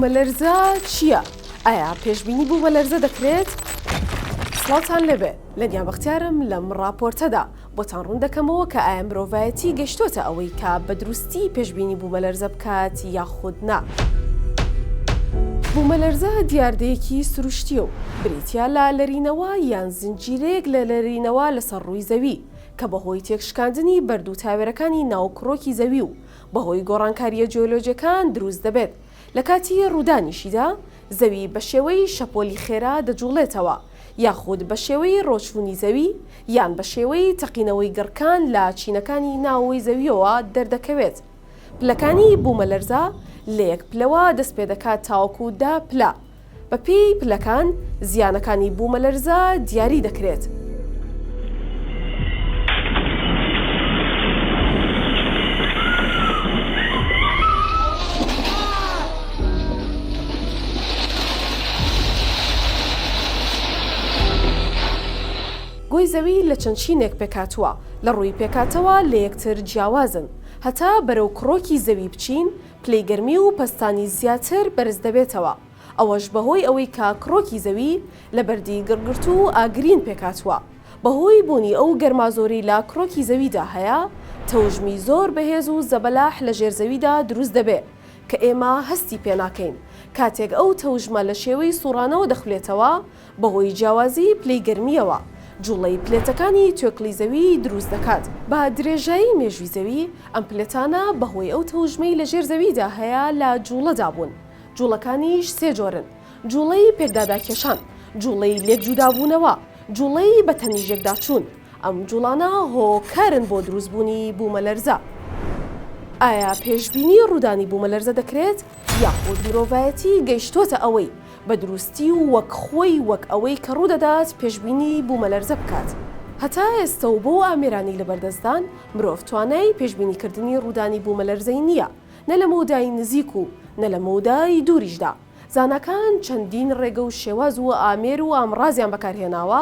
بوومەلەرزە چییە؟ ئایا پێشبینی بوومەلەرزە دەکرێت؟ سڵاوتان لەبێ لە نیابەختیارم لەم ڕاپۆرتەدا بۆتان ڕوون دەکەمەوە کە ئایا مرۆڤایەتی گەیشتۆتە ئەوەی کە بە دروستی پێشبینی بوومەلەرزە بکات یاخود نا. بوومەلەرزە دیاردەیەکی سروشتیە و بریتیا لە لەرینەوە یان زنجیرەیەک لە لەرینەوە لەسەر ڕووی زەوی کە بەهۆی تێکشکاندنی بەردوو تاوێرەکانی ناوکڕۆکی زەوی و بەهۆی گۆڕانکاریە جیۆلۆجیەکان دروست دەبێت. لە کاتی ڕوودانیشیدا زەوی بە شێوەی شەپۆلی خێرا دەجوڵێتەوە یاخود بە شێوەی ڕۆچوونی زەوی یان بە شێوەی تەقینەوەی گڕکان لە چینەکانی ناوەوەی زەویەوە دەردەکەوێت. پلەکانی بوومەلەرزە لە یەک پلەوە دەست پێ دەکات تاوەکو دا پلە. بەپێی پلەکان زیانەکانی بوومەلەرزە دیاری دەکرێت. گۆی زەوی لە چەند شینێک پێکاتووە لە ڕووی پێکاتەوە لە یەکتر جیاوازن. هەتا بەرەو کڕۆکی زەوی بچین پلەی گەرمی و پەستانی زیاتر بەرز دەبێتەوە. ئەوەش بەهۆی ئەوەی کە کڕۆکی زەوی لە بەردی گڕگرت و ئاگرین پێکاتووە. بەهۆی بوونی ئەو گەرمازۆری لە کڕۆکی زەویدا هەیە تەوژمی زۆر بەهێز و زەبەلاح لە ژێرزەویدا دروست دەبێت کە ئێمە هەستی پێ ناکەین. کاتێک ئەو تەوژمە لە شێوەی سوڕانەوە دەخولێتەوە بەهۆی جیاوازی پلەی گەرمیەوە جوڵەی پلێتەکانی توێکڵی زەوی دروست دەکات. بە درێژایی مێژووی زەوی ئەم پلێتانە بەهۆی ئەو تەوژمەی لە ژێر زەویدا هەیە لە جوڵەدا بوون. جوڵەکانیش سێ جۆرن: جوڵەی پێکداداکێشان، جوڵەی لێکجودابوونەوە، جوڵەی بە تەنیژێکدا چوون. ئەم جوڵانە هۆکارن بۆ دروستبوونی بوومەلەرزە. ئایا پێشبینی ڕوودانی بوومەلەرزە دەکرێت یاخود مرۆڤایەتی گەیشتۆتە ئەوەی بە دروستی و وەک خۆی وەک ئەوەی کە ڕوودەدات پێشبینی بوومەلەرزە بکات؟ هەتا ئێستا و بۆ ئامێرانی لەبەردەستدان مرۆڤ توانای پێشبینیکردنی ڕوودانی بوومەلەرزەی نییە، نە لە مەودای نزیک و نە لە مەودای دووریشدا. زاناکان چەندین ڕێگە و شێواز و ئامێر و ئامڕازیان بەکارهێناوە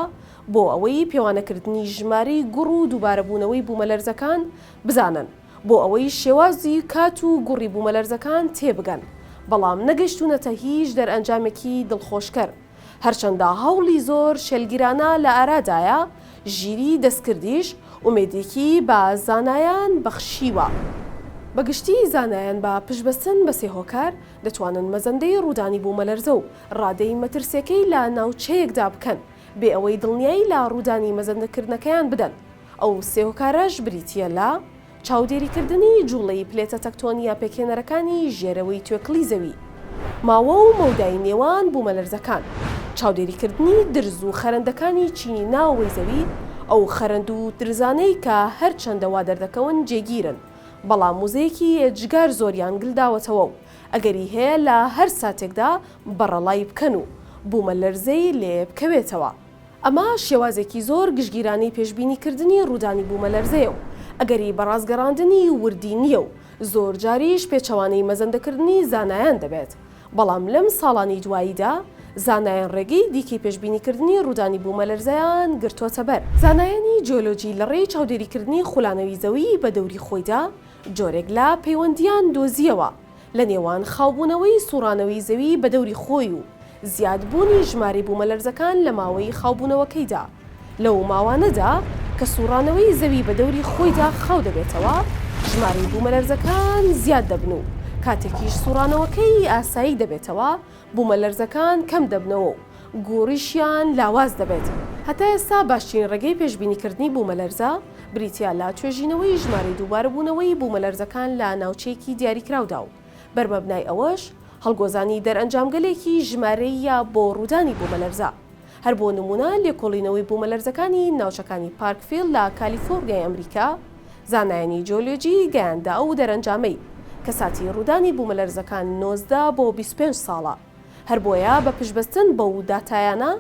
بۆ ئەوەی پێوانەکردنی ژمارەی گوڕ و دووبارەبوونەوەی بوومەلەرزەکان بزانن، بۆ ئەوەی شێوازی کات و گوڕی بوومەلەرزەکان تێبگەن. بەڵام نەگەشتونەتە هیچ دەرئەنجامێکی دڵخۆشکەر. هەرچەندە هەوڵی زۆر شێلگیرانە لە ئارادایە، ژیری دەستکردیش ئومێدێکی بە زانایان بەخشیوە. بەگشتی زانایان بە پشتبەستن بە سێ هۆکار دەتوانن مەزەندەی ڕوودانی بوومەلەرزە و ڕادەی مەترسیەکەی لە ناوچەیەکدا بکەن بێ ئەوەی دڵنیایی لە ڕوودانی مەزەندەکردنەکەیان بدەن. ئەو سێ هۆکارەش بریتیە لە چاودێریکردنی جوڵەی پلێتە تەکتۆنیە پێکێنەرەکانی ژێرەوەی توێکڵی زەوی، ماوە و مەودای نێوان بوومەلەرزەکان، چاودێریکردنی درز و خەرەندەکانی چینی ناوەوەی زەوی، ئەو خەرەند و درزانەی کە هەر چەندەوا دەردەکەون جێگیرن، بەڵام موزەیەکی ئێجگار زۆریان گلداوەتەوە و ئەگەری هەیە لە هەر ساتێکدا بەڕەڵای بکەن و بوومەلەرزەی لێ بکەوێتەوە. ئەمە شێوازێکی زۆر گشتگیرانەی پێشبینیکردنی ڕوودانی بوومەلەرزەیە و ئەگەری بەڕازگەڕاندنی وردی نییە و زۆر جاریش پێچەوانەی مەزەندەکردنی زانایان دەبێت. بەڵام لەم ساڵانی دواییدا زانایان ڕێگەی دیکەی پێشبینیکردنی ڕوودانی بوومەلەرزەیان گرتوۆتە بەر. زانایانی جیۆلۆجی لە ڕێی چاودێریکردنی خولانەوەی زەوی بە دەوری خۆیدا جۆرێک لە پەیوەندیان دۆزیەوە لە نێوان خاوبوونەوەی سوڕانەوەی زەوی بە دەوری خۆی و زیادبوونی ژماری بوومەلەرزەکان لە ماوەی خاوبوونەوەکەیدا. لەو ماوانەدا کە سوڕانەوەی زەوی بە دەوری خۆیدا خاو دەبێتەوە، ژماری بوومەلەرزەکان زیاد دەبن و کاتێکیش سوڕانەوەکەی ئاسایی دەبێتەوە بوومەلەرزەکان کەم دەبنەوە و گۆڕیشیان لاواز دەبێت. هەتا ئێستا باشترین ڕێگەی پێشبینیکردنی بوومەلەرزە بریتیا لە توێژینەوەی ژماری دووبارەبوونەوەی بوومەلەرزەکان لە ناوچەیەکی دیاریکراودا و بەرمەبنای ئەوەش هەڵگۆزانی دەرئەنجامگەلێکی ژمارەیە بۆ ڕوودانی بوومەلەرزە. هەر بۆ نمونە لێکۆڵینەوەی بوومەلەرزەکانی ناوچەکانی پارکفیل لە کالیفۆرنیای ئەمریکا، زانایانی جیۆلۆجی گەیاندا ئەو دەرەنجامەی کە ساتی ڕوودانی بوومەلەرزەکان 19 بۆ 25 ساڵە. هەر بۆیە بە پشتبەستن بەو داتایانە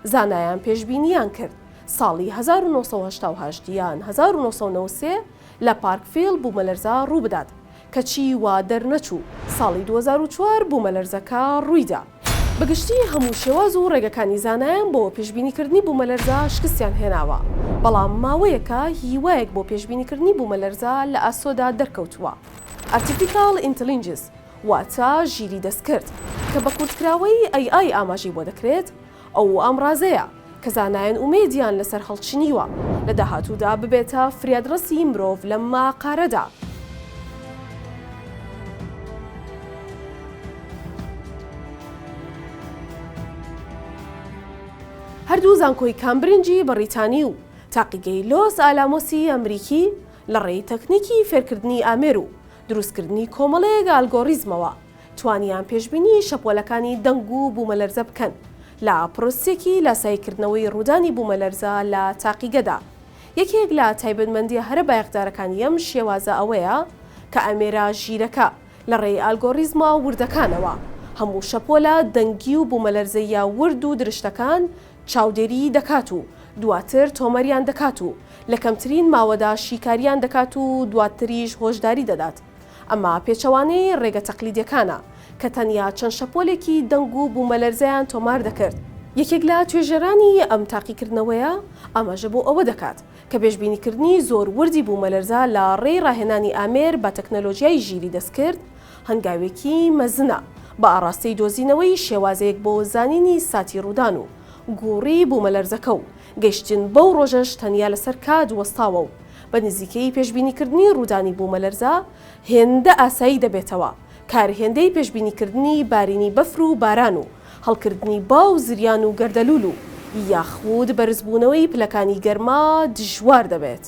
زانایان پێشبینیان کرد ساڵی 1970 یان 1993 لە پارکفیل بوومەلەرزە ڕوو بدات، کەچی وا دەرنەچوو. ساڵی 2004 بوومەلەرزەکە ڕوویدا. بەگشتی هەموو شێواز و ڕێگەکانی زانایان بۆ پێشبینیکردنی بوومەلەرزە شکستیان هێناوە، بەڵام ماوەیەکە هیوایەک بۆ پێشبینیکردنی بوومەلەرزە لە ئاسۆدا دەرکەوتووە. ئارتیفیشیال ئینتەلیجەنس واتە ژیری دەستکرد کە بە کورتکراوەی AI ئاماژەی بۆ دەکرێت ئەو ئامڕازەیە کە زانایان ئومێدیان لەسەر هەڵچنیوە لە داهاتوودا ببێتە فریادڕسی مرۆڤ لە ماقارەدا. هەردوو زانکۆی کامبرنجی بەریتانی و تاقیگەی لۆس ئالامۆسی ئەمریکی لە ڕێی تەکنیکی فێرکردنی ئامێر و دروستکردنی کۆمەڵەیەک ئالگۆریزمەوە توانیان پێشبینی شەپۆلەکانی دەنگ و بوومەلەرزە بکەن لە پرۆسێکی لاسایکردنەوەی ڕوودانی بوومەلەرزە لە تاقیگەدا. یەکێک لە تایبەتمەندیە هەرە بایەخدارەکانی ئەم شێوازە ئەوەیە کە ئامێرە ژیرەکە لە ڕێی ئالگۆریزمە وردەکانەوە هەموو شەپۆلە دەنگی و بوومەلەرزەیە ورد و درشتەکان چاودێری دەکات و دواتر تۆمەریان دەکات و لە کەمترین ماوەدا شیکاریان دەکات و دواتریش هۆشداری دەدات. ئەمە پێچەوانەی ڕێگە تەقلیدیەکانە کە تەنیا چەند شەپۆلێکی دەنگ و بوومەلەرزەیان تۆمار دەکرد. یەکێک لە توێژەرانی ئەم تاقیکردنەوەیە ئاماژە بۆ ئەوە دەکات کە پێشبینیکردنی زۆر وردی بوومەلەرزە لە ڕێی ڕاهێنانی ئامێر بە تەکنەلۆژیای ژیری دەستکرد هەنگاوێکی مەزنە بە ئاڕاستەی دۆزینەوەی شێوازەیەک بۆ زانینی ساتی ڕوودان و گوڕی بوومەلەرزەکە و گەیشتن بەو ڕۆژەش تەنیا لەسەر کات وەستاوە و بە نزیکەی پێشبینیکردنی ڕوودانی بوومەلەرزە هێندە ئاسایی دەبێتەوە. کارهێندەی پێشبینیکردنی بارینی بەفر و باران و هەڵکردنی باو زریان و گەردەلوول و یاخود بەرزبوونەوەی پلەکانی گەرما دژوار دەبێت.